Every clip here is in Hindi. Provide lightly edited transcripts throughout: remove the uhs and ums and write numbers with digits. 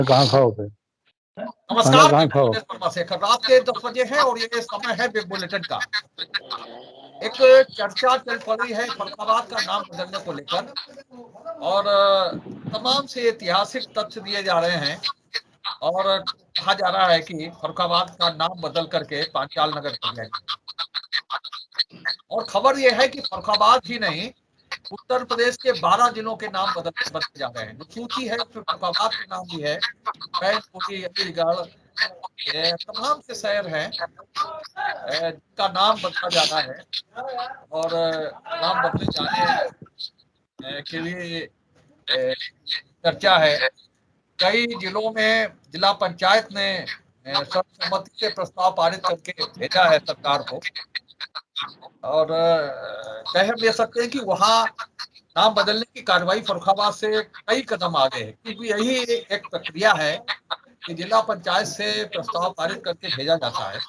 कहाँ खाओ थे? नमस्कार, मैं गणेश वर्मा शेखर। रात के 10 बजे है और ये समय है बिग बुलेटिन का। एक चर्चा चल पड़ी है फरुखाबाद का नाम बदलने को लेकर और तमाम से ऐतिहासिक तथ्य दिए जा रहे हैं और कहा जा रहा है कि फरुखाबाद का नाम बदल करके पांचाल नगर कर दिया गया। और खबर यह है कि फरुखाबाद ही नहीं, उत्तर प्रदेश के 12 जिलों के नाम बदले जा रहे हैं। जो सूची है उसमें फरुखाबाद के नाम भी है, मैनपुरी, अलीगढ़, तमाम से शहर हैं जिनका नाम बदला जाना है और नाम बदले जाने के लिए चर्चा है। कई जिलों में जिला पंचायत ने सर्वसम्मति से प्रस्ताव पारित करके भेजा है सरकार को और कह हम ये सकते हैं कि वहाँ नाम बदलने की कार्रवाई फरुखाबाद से कई कदम आगे है, क्योंकि यही एक प्रक्रिया है कि जिला पंचायत से प्रस्ताव पारित करके भेजा जाता है।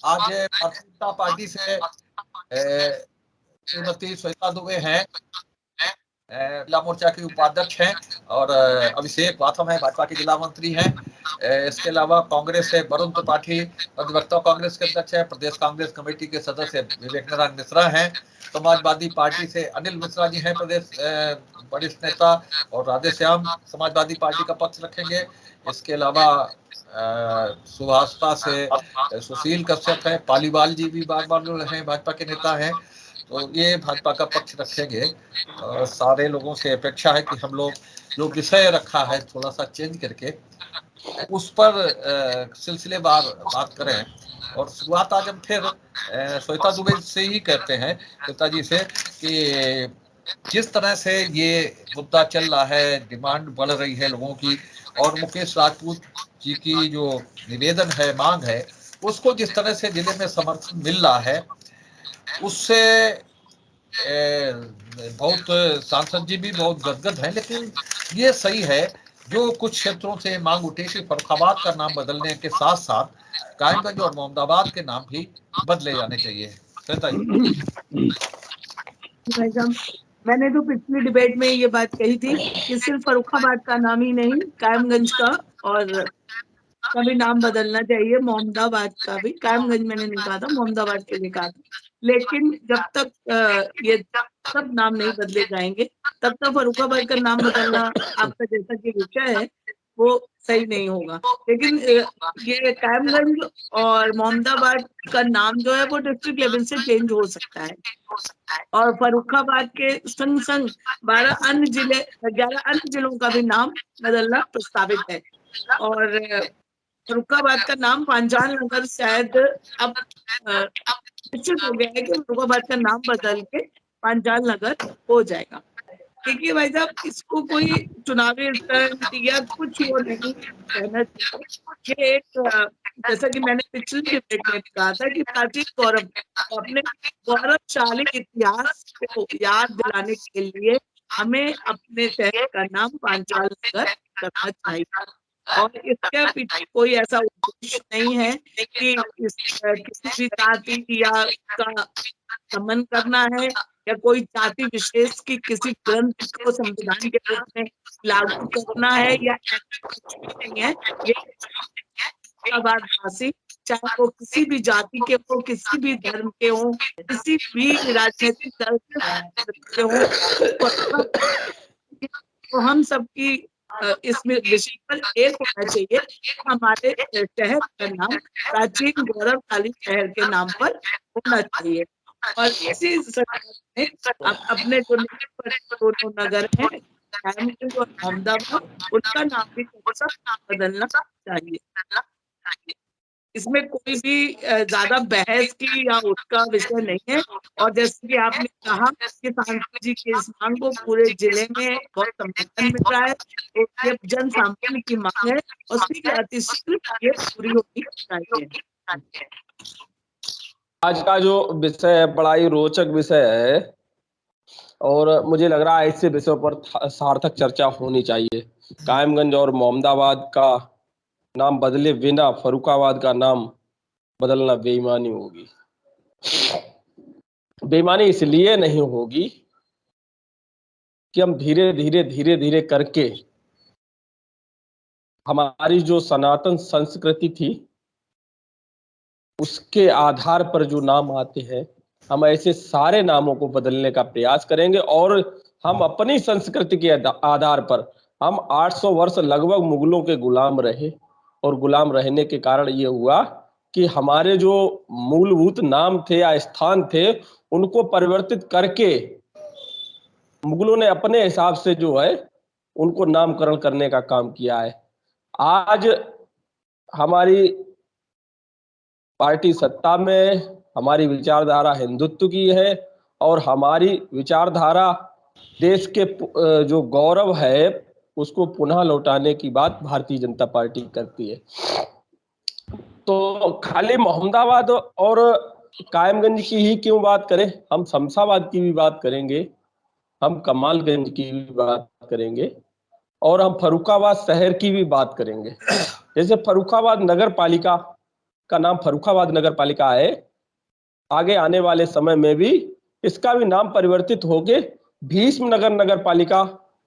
आज भारतीय जनता पार्टी से श्रीमती श्वेता दुबे हैं, जिला मोर्चा के उपाध्यक्ष हैं और अभिषेक वाथम है, भाजपा के जिला मंत्री हैं। इसके अलावा कांग्रेस से वरुण त्रिपाठी अधिवक्ता कांग्रेस के अध्यक्ष है, प्रदेश कांग्रेस कमेटी के सदस्य विवेक नारायण मिश्रा हैं, समाजवादी पार्टी से अनिल मिश्रा जी हैं प्रदेश वरिष्ठ नेता और राधेश्याम समाजवादी पार्टी का पक्ष रखेंगे। इसके अलावा सुभाषपा से सुशील कश्यप है, पालीवाल जी भी बार बार हैं, भाजपा के नेता हैं, तो ये भाजपा का पक्ष रखेंगे। सारे लोगों से अपेक्षा है कि हम लोग जो विषय रखा है थोड़ा सा चेंज करके उस पर सिलसिलेवार बात करें। और शुरुआत आज हम फिर श्वेता दुबे से ही कहते हैं, श्वेता जी से, कि जिस तरह से ये मुद्दा चल रहा है, डिमांड बढ़ रही है लोगों की और मुकेश राजपूत जी की जो निवेदन है, मांग है, उसको जिस तरह से जिले में समर्थन मिल रहा है, उससे बहुत सांसद जी भी बहुत गदगद हैं। लेकिन ये सही है जो कुछ क्षेत्रों से मांग उठी कि फरुखाबाद का नाम बदलने के साथ साथ कायमगंज और मोहम्मदाबाद के नाम भी बदले जाने चाहिए। मैंने तो पिछली डिबेट में ये बात कही थी कि सिर्फ फरुखाबाद का नाम ही नहीं, कायमगंज का और का भी नाम बदलना चाहिए, मोहम्मदाबाद का भी। कायमगंज मैंने नहीं कहा था, मोहम्मदाबाद के लिए कहा था। लेकिन जब तक ये सब नाम नहीं बदले जाएंगे तब तक फरुखाबाद का नाम बदलना आपका जैसा कि विषय है वो सही नहीं होगा। लेकिन ये कायमगंज और मोहम्मदाबाद का नाम जो है वो डिस्ट्रिक्ट लेवल से चेंज हो सकता है और फरुखाबाद के संग संग 11 अन्य जिलों का भी नाम बदलना प्रस्तावित है। और फरुखाबाद का नाम पांचाल नगर शायद अब निश्चित हो गया है कि फरुखाबाद का नाम बदल के पांचाल नगर हो जाएगा। देखिए भाई साहब, इसको कोई चुनावी स्टंट या कुछ वो नहीं कहना चाहिए। ये एक जैसा कि मैंने पिछले डिबेट में कहा था कि प्राचीन गौरव, अपने गौरवशाली इतिहास को याद दिलाने के लिए हमें अपने शहर का नाम पांचाल नगर रखना चाहिए और इसके पीछे कोई ऐसा उद्देश्य नहीं है कि किसी भी जाति या का दमन करना है या कोई जाति विशेष की किसी ग्रंथ को संविधान के रूप में लागू करना है या कुछ भी नहीं है। ये फरुखाबादवासी, चाहे वो किसी भी जाति के हो, किसी भी धर्म के हो, किसी भी राजनीतिक दल के हो, तो हम सबकी इसमें विषय पर एक होना चाहिए। हमारे शहर का नाम प्राचीन गौरवशाली शहर के नाम पर होना चाहिए और इसी सरकार ने अपने जो दोनों नगर हैं, कायमगंज और मोहम्मदाबाद, उनका नाम भी बदलना चाहिए। इसमें कोई भी ज्यादा बहस की या उसका विषय नहीं है। और जैसे कि आपने कहा कि सांसद जी की इस मांग को पूरे जिले में बहुत समर्थन मिल रहा है, तो ये जन सामान्य की मांग है और शीघ्र अतिशीघ्र ये पूरी होनी चाहिए। आज का जो विषय है बड़ा ही रोचक विषय है और मुझे लग रहा है इससे विषय पर सार्थक चर्चा होनी चाहिए। कायमगंज और मोहम्मदाबाद का नाम बदले बिना फरुखाबाद का नाम बदलना बेईमानी होगी। बेईमानी इसलिए नहीं होगी कि हम धीरे धीरे करके हमारी जो सनातन संस्कृति थी उसके आधार पर जो नाम आते हैं, हम ऐसे सारे नामों को बदलने का प्रयास करेंगे। और हम अपनी संस्कृति के आधार पर, हम 800 वर्ष लगभग मुगलों के गुलाम रहे, और गुलाम रहने के कारण ये हुआ कि हमारे जो मूलभूत नाम थे या स्थान थे उनको परिवर्तित करके मुगलों ने अपने हिसाब से जो है उनको नामकरण करने का काम किया है। आज हमारी पार्टी सत्ता में, हमारी विचारधारा हिंदुत्व की है, और हमारी विचारधारा देश के जो गौरव है उसको पुनः लौटाने की बात भारतीय जनता पार्टी करती है। तो खाली मोहम्मदाबाद और कायमगंज की ही क्यों बात करें, हम शमशाबाद की भी बात करेंगे, हम कमालगंज की भी बात करेंगे, और हम फर्रुखाबाद शहर की भी बात करेंगे। जैसे फर्रुखाबाद नगर पालिका का नाम फर्रुखाबाद नगर पालिका है, आगे आने वाले समय में भी इसका भी नाम परिवर्तित होके भीष्मनगर नगर पालिका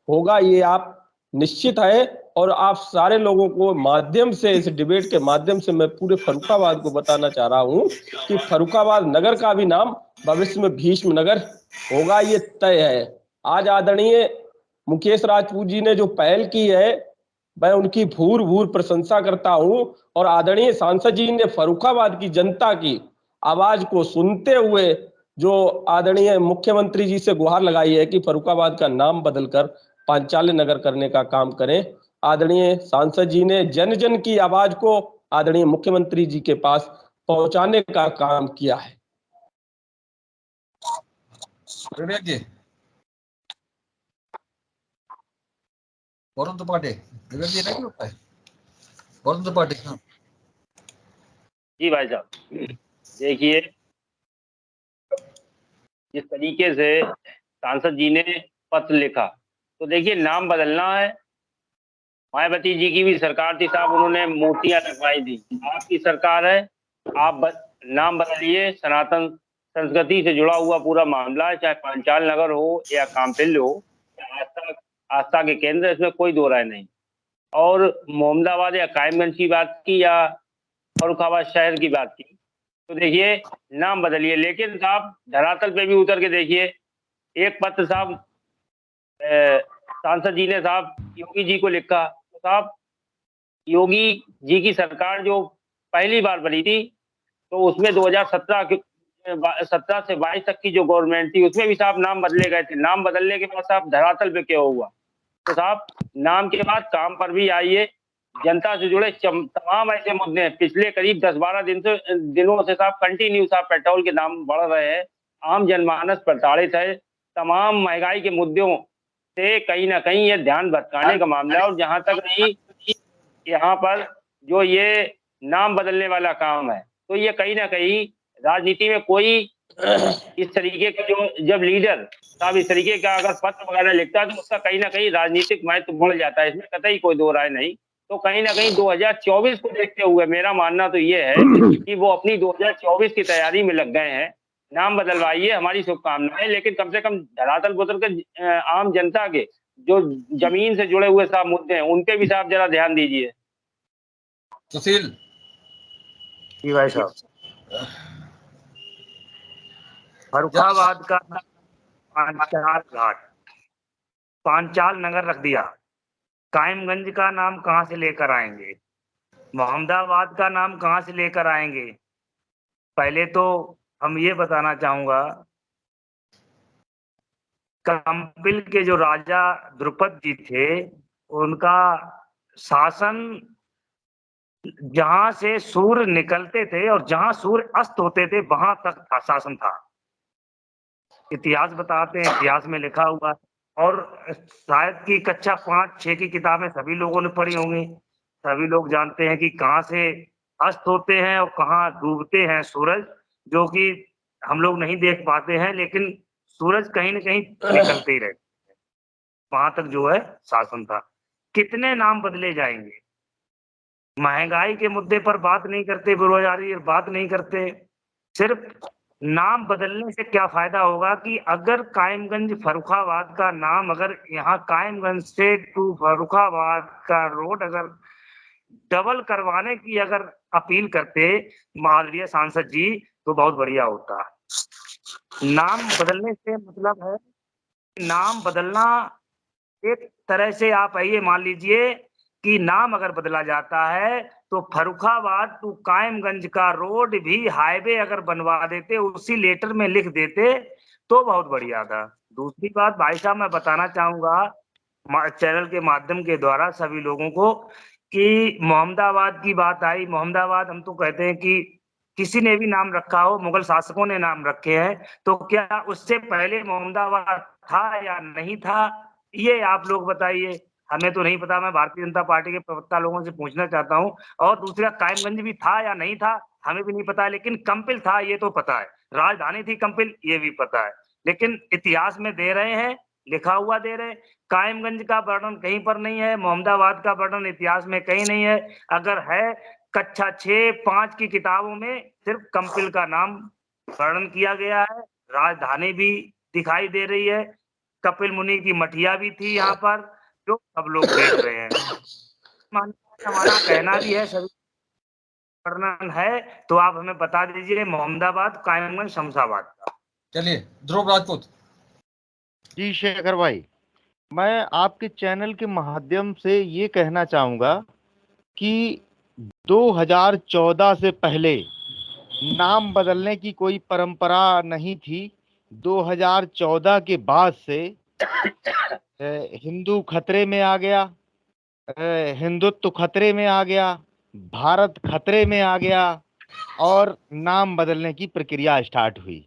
होगा, ये आप निश्चित है। और आप सारे लोगों को माध्यम से, इस डिबेट के माध्यम से मैं पूरे फर्रुखाबाद को बताना चाह रहा हूं कि फर्रुखाबाद नगर का भी नाम भविष्य में भीष्मनगर होगा, ये तय है। आज आदरणीय मुकेश राजपूत जी ने जो पहल की है मैं उनकी भूर भूर प्रशंसा करता हूं, और आदरणीय सांसद जी ने फर्रुखाबाद की जनता की आवाज को सुनते हुए जो आदरणीय मुख्यमंत्री जी से गुहार लगाई है कि फर्रुखाबाद का नाम बदलकर पांचाली नगर करने का काम करें, आदरणीय सांसद जी ने जन जन की आवाज को आदरणीय मुख्यमंत्री जी के पास पहुंचाने का काम किया है। विवेक जी, वरुण त्रिपाठी, विवेक जी नहीं होता है, वरुण त्रिपाठी। हाँ जी भाई साहब, देखिए जिस तरीके से सांसद जी ने पत्र लिखा, तो देखिए नाम बदलना है। मायावती जी की भी सरकार थी साहब, उन्होंने मूर्तियां लगवाई थी। आपकी सरकार है, आप नाम बदलिए। सनातन संस्कृति से जुड़ा हुआ पूरा मामला है, चाहे पांचाल नगर हो या कामपिल्य हो या आस्था के केंद्र, इसमें कोई दो राय नहीं। और मोहम्मदाबाद या कायमगंज की बात की या फर्रुखाबाद शहर की बात की, तो देखिए नाम बदलिए, लेकिन साहब धरातल पे भी उतर के देखिए। एक पत्र साहब सांसद जी ने साहब योगी जी को लिखा, तो साहब योगी जी की सरकार जो पहली बार बनी थी, तो उसमें 2017 से 22 तक की जो गवर्नमेंट थी उसमें भी साहब नाम बदले गए थे। नाम बदलने के बाद साहब धरातल पे क्या हुआ, तो साहब नाम के बाद काम पर भी आइए। जनता से जुड़े तमाम ऐसे मुद्दे हैं, पिछले करीब 10-12 दिनों से साहब कंटिन्यू साहब पेट्रोल के दाम बढ़ रहे हैं, आम जनमानस प्रताड़ित है, तमाम महंगाई के मुद्दों से कहीं ना कहीं ये ध्यान भटकाने का मामला है। और जहां तक नहीं यहाँ पर जो ये नाम बदलने वाला काम है, तो ये कहीं ना कहीं राजनीति में कोई इस तरीके का जो जब लीडर साहब इस तरीके का अगर पत्र वगैरह लिखता है तो उसका कहीं ना कहीं राजनीतिक महत्व बढ़ जाता है, इसमें कतई कोई दो राय नहीं। तो कहीं ना कहीं 2024 को देखते हुए मेरा मानना तो ये है कि वो अपनी 2024 की तैयारी में लग गए हैं। नाम बदलवाइए, हमारी शुभकामनाएं, लेकिन कम से कम धरातल पुत्र के आम जनता के जो जमीन से जुड़े हुए साहब मुद्दे हैं उन पे भी साहब जरा ध्यान दीजिए। सुशील जी भाई साहब, फर्रुखाबाद का पांचाल घाट, पांचाल नगर रख दिया। कायमगंज का नाम कहां से लेकर आएंगे? मोहम्मदाबाद का नाम कहां से लेकर आएंगे? पहले तो हम ये बताना चाहूंगा, काम्पिल के जो राजा द्रुपद जी थे, उनका शासन जहां से सूर्य निकलते थे और जहां सूर्य अस्त होते थे वहां तक शासन था। इतिहास बताते हैं, इतिहास में लिखा हुआ है। और शायद की कक्षा 5-6 की किताबें सभी लोगों ने पढ़ी होंगी। सभी लोग जानते हैं कि कहाँ से अस्त होते हैं और कहाँ डूबते हैं सूरज, जो कि हम लोग नहीं देख पाते हैं, लेकिन सूरज कहीं न कहीं निकलते ही रहते हैं। वहां तक जो है शासन था। कितने नाम बदले जाएंगे? महंगाई के मुद्दे पर बात नहीं करते, बेरोजगारी बात नहीं करते। सिर्फ नाम बदलने से क्या फायदा होगा कि अगर कायमगंज फर्रुखाबाद का नाम, अगर यहाँ कायमगंज से टू फर्रुखाबाद का रोड अगर डबल करवाने की अगर अपील करते माननीय सांसद जी तो बहुत बढ़िया होता। नाम बदलने से मतलब है, नाम बदलना एक तरह से आप आइए मान लीजिए कि नाम अगर बदला जाता है तो फर्रुखाबाद टू कायमगंज का रोड भी हाईवे अगर बनवा देते, उसी लेटर में लिख देते तो बहुत बढ़िया था। दूसरी बात भाई साहब मैं बताना चाहूंगा चैनल के माध्यम के द्वारा सभी लोगों को कि मोहम्मदाबाद की बात आई। मोहम्मदाबाद हम तो कहते हैं कि किसी ने भी नाम रखा हो, मुगल शासकों ने नाम रखे हैं, तो क्या उससे पहले मोहम्मदाबाद था या नहीं था, ये आप लोग बताइए। हमें तो नहीं पता, मैं भारतीय जनता पार्टी के प्रवक्ता लोगों से पूछना चाहता हूँ। और दूसरा कायमगंज भी था या नहीं था हमें भी नहीं पता, लेकिन कंपिल था ये तो पता है, राजधानी थी कंपिल ये भी पता है। लेकिन इतिहास में दे रहे हैं, लिखा हुआ दे रहे हैं। कायमगंज का वर्णन कहीं पर नहीं है, मोहम्मदाबाद का वर्णन इतिहास में कहीं नहीं है। अगर है कक्षा 6-5 की किताबों में सिर्फ कंपिल का नाम वर्णन किया गया है, राजधानी भी दिखाई दे रही है, कपिल मुनि की मठिया भी थी यहाँ पर, जो सब लोग देख रहे हैं। हमारा कहना भी है, सभी वर्णन है तो आप हमें बता दीजिए मोहम्मदाबाद, कायमगंज, शमशाबाद का। चलिए ध्रुव राजपूत। जी शेखर भाई, मैं आपके चैनल के माध्यम से ये कहना चाहूँगा कि 2014 से पहले नाम बदलने की कोई परंपरा नहीं थी। 2014 के बाद से हिंदू खतरे में आ गया, हिंदुत्व खतरे में आ गया, भारत खतरे में आ गया और नाम बदलने की प्रक्रिया स्टार्ट हुई।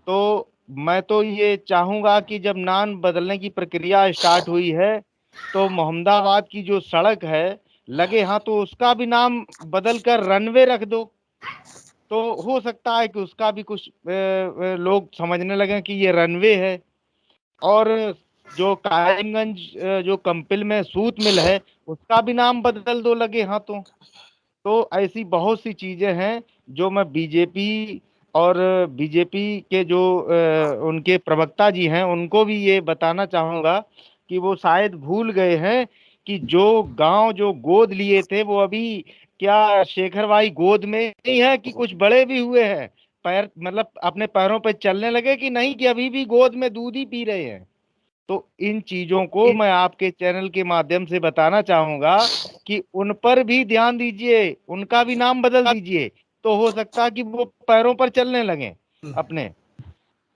तो मैं तो ये चाहूँगा कि जब नाम बदलने की प्रक्रिया स्टार्ट हुई है तो मोहम्मदाबाद की जो सड़क है लगे हाँ तो उसका भी नाम बदल कर रनवे रख दो, तो हो सकता है कि उसका भी कुछ लोग समझने लगे कि ये रनवे है। और जो कायमगंज जो कंपिल में सूत मिल है उसका भी नाम बदल दो लगे हाँ तो ऐसी बहुत सी चीजें हैं जो मैं बीजेपी और बीजेपी के जो उनके प्रवक्ता जी हैं उनको भी ये बताना चाहूँगा कि वो शायद भूल गए हैं कि जो गांव जो गोद लिए थे वो अभी क्या शेखर भाई गोद में नहीं है कि कुछ बड़े भी हुए हैं, पैर मतलब अपने पैरों पे चलने लगे कि नहीं कि अभी भी गोद में दूध ही पी रहे हैं। तो इन चीजों को मैं आपके चैनल के माध्यम से बताना चाहूंगा कि उन पर भी ध्यान दीजिए, उनका भी नाम बदल दीजिए, तो हो सकता है कि वो पैरों पर चलने लगे अपने।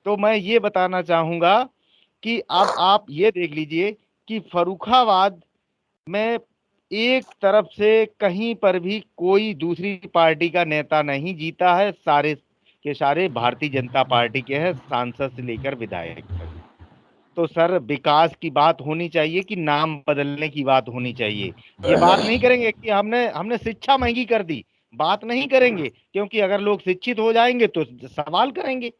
तो मैं ये बताना चाहूंगा कि अब आप ये देख लीजिए कि फर्रुखाबाद में एक तरफ से कहीं पर भी कोई दूसरी पार्टी का नेता नहीं जीता है, सारे के सारे भारतीय जनता पार्टी के हैं, सांसद से लेकर विधायक तक। तो सर विकास की बात होनी चाहिए कि नाम बदलने की बात होनी चाहिए। ये बात नहीं करेंगे कि हमने शिक्षा महंगी कर दी, बात नहीं करेंगे, क्योंकि अगर लोग शिक्षित हो जाएंगे तो सवाल करेंगे।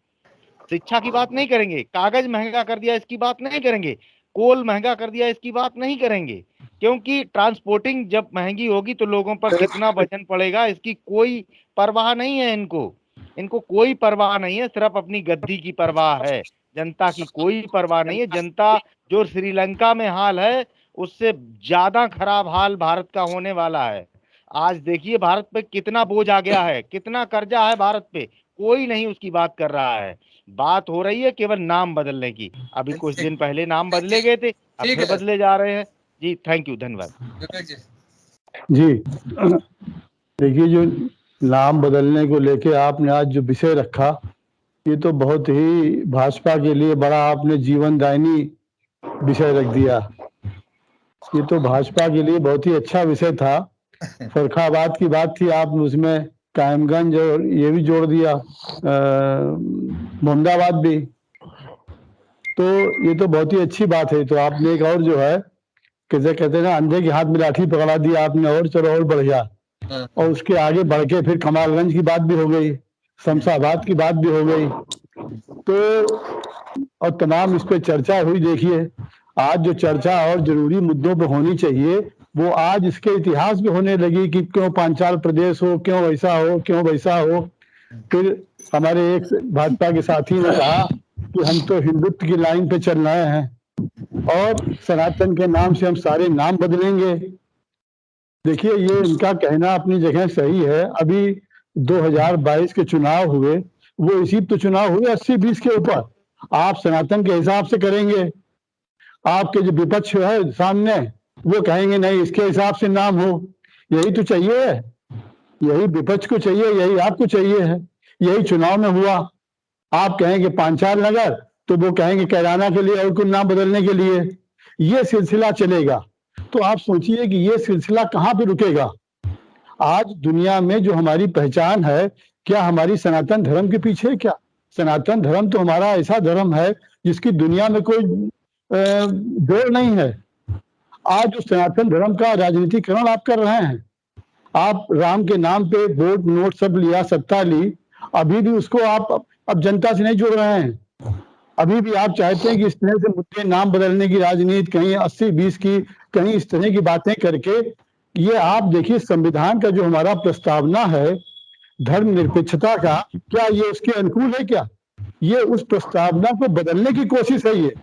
शिक्षा की बात नहीं करेंगे, कागज महंगा कर दिया इसकी बात नहीं करेंगे, कोल महंगा कर दिया इसकी बात नहीं करेंगे, क्योंकि ट्रांसपोर्टिंग जब महंगी होगी तो लोगों पर कितना वजन पड़ेगा इसकी कोई परवाह नहीं है इनको कोई परवाह नहीं है, सिर्फ अपनी गद्दी की परवाह है, जनता की कोई परवाह नहीं है। जनता जो श्रीलंका में हाल है उससे ज्यादा खराब हाल भारत का होने वाला है। आज देखिए भारत पे कितना बोझ आ गया है, कितना कर्जा है भारत पे, कोई नहीं उसकी बात कर रहा है। बात हो रही है केवल नाम बदलने की। अभी कुछ दिन पहले नाम बदले गए थे, अब फिर बदले जा रहे हैं। जी थैंक यू, धन्यवाद। जी देखिए, जो नाम बदलने को लेके आपने आज जो विषय रखा ये तो बहुत ही भाजपा के लिए बड़ा आपने जीवनदायिनी विषय रख दिया। ये तो भाजपा के लिए बहुत ही अच्छा विषय था। फर्रुखाबाद की बात थी, आपने उसमें कायमगंज और ये भी जोड़ दिया, मोहम्मदाबाद भी, तो ये तो बहुत ही अच्छी बात है। तो आपने एक और जो है कैसे कहते हैं ना, अंधे के हाथ में लाठी पकड़ा दिया आपने, और चलो और बढ़ गया। और उसके आगे बढ़ के फिर कमालगंज की बात भी हो गई, शमशाबाद की बात भी हो गई, तो और तमाम इस पे चर्चा हुई। देखिए आज जो चर्चा और जरूरी मुद्दों पे होनी चाहिए वो आज इसके इतिहास में होने लगी कि क्यों पांचाल प्रदेश हो, क्यों ऐसा हो, क्यों वैसा हो। फिर हमारे एक भाजपा के साथी ने कहा कि हम तो हिंदुत्व की लाइन पे चल रहे हैं और सनातन के नाम से हम सारे नाम बदलेंगे। देखिए, ये इनका कहना अपनी जगह सही है। अभी 2022 के चुनाव हुए, वो इसी तो चुनाव हुए 80-20 के ऊपर। आप सनातन के हिसाब से करेंगे, आपके जो विपक्ष है सामने वो कहेंगे नहीं इसके हिसाब से नाम हो। यही तो चाहिए है, यही विपक्ष को चाहिए, यही आपको चाहिए है। यही चुनाव में हुआ। आप कहेंगे पांचाल नगर, तो वो कहेंगे कैराना के लिए और कुछ नाम बदलने के लिए। ये सिलसिला चलेगा। तो आप सोचिए कि ये सिलसिला कहाँ पे रुकेगा। आज दुनिया में जो हमारी पहचान है, क्या हमारी सनातन धर्म के पीछे है क्या? सनातन धर्म तो हमारा ऐसा धर्म है जिसकी दुनिया में कोई जोड़ नहीं है। आज उस सनातन धर्म का राजनीतिकरण आप कर रहे हैं। आप राम के नाम पे वोट नोट सब लिया, सत्ता ली, अभी भी उसको आप अब जनता से नहीं जोड़ रहे हैं। अभी भी आप चाहते हैं कि इस तरह से मुद्दे, नाम बदलने की राजनीति, कहीं 80-20 की, कहीं इस तरह की बातें करके, ये आप देखिए संविधान का जो हमारा प्रस्तावना है धर्मनिरपेक्षता का, क्या ये उसके अनुकूल है क्या? ये उस प्रस्तावना को बदलने की कोशिश है। ये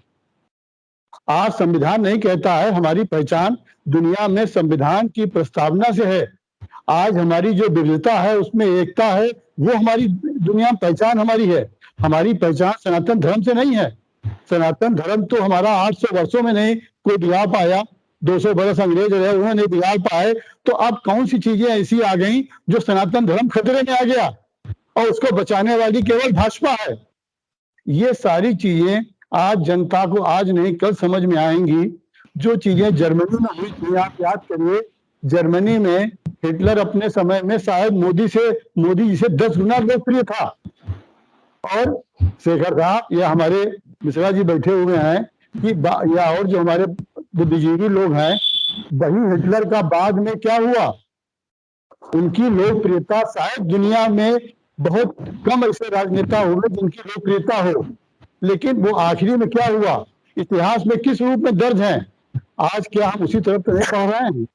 आज संविधान नहीं कहता है, हमारी पहचान दुनिया में संविधान की प्रस्तावना से है। आज हमारी जो विविधता है उसमें एकता है, वो हमारी दुनिया में पहचान हमारी है। हमारी पहचान सनातन धर्म से नहीं है। सनातन धर्म तो हमारा 800 वर्षों में नहीं कोई बिगाड़ पाया। 200 बरस अंग्रेज रहे, उन्होंने बिगाड़ पाए। तो अब कौन सी चीजें ऐसी आ गई जो सनातन धर्म खतरे में आ गया और उसको बचाने वाली केवल भाजपा है। ये सारी चीजें आज जनता को आज नहीं कल समझ में आएंगी। जो चीजें जर्मनी में हुई थी, आप याद करिए, जर्मनी में हिटलर अपने समय में शायद मोदी जी से 10 गुना लोकप्रिय था। और शेखर साहब, ये हमारे मिश्रा जी बैठे हुए हैं कि या और जो हमारे बुद्धिजीवी लोग हैं, वही हिटलर का बाद में क्या हुआ, उनकी लोकप्रियता शायद दुनिया में बहुत कम ऐसे राजनेता हुए जिनकी लोकप्रियता हो, लेकिन वो आखिरी में क्या हुआ, इतिहास में किस रूप में दर्ज है। आज क्या हम उसी तरफ नहीं पढ़ रहे हैं?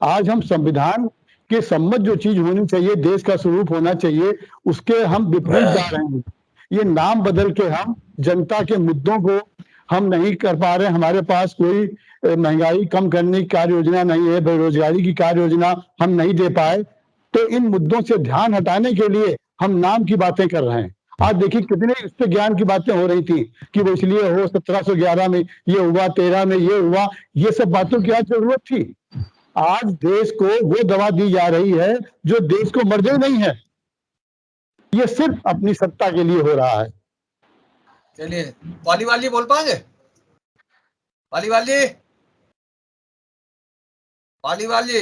आज हम संविधान के सम्मत जो चीज होनी चाहिए, देश का स्वरूप होना चाहिए, उसके हम विपरीत जा रहे हैं। ये नाम बदल के हम जनता के मुद्दों को हम नहीं कर पा रहे। हमारे पास कोई महंगाई कम करने की कार्य योजना नहीं है, बेरोजगारी की कार्य योजना हम नहीं दे पाए। तो इन मुद्दों से ध्यान हटाने के लिए हम नाम की बातें कर रहे हैं। आज देखिए कितने इस पे ज्ञान की बातें हो रही थी कि वो इसलिए हो 1711 में ये हुआ, 13 में ये हुआ। ये सब बातों की आज जरूरत थी। आज देश को वो दवा दी जा रही है जो देश को मर्जी नहीं है। ये सिर्फ अपनी सत्ता के लिए हो रहा है। चलिए, पालीवाल जी बोल पाएंगे? पालीवाल जी, पालीवाल जी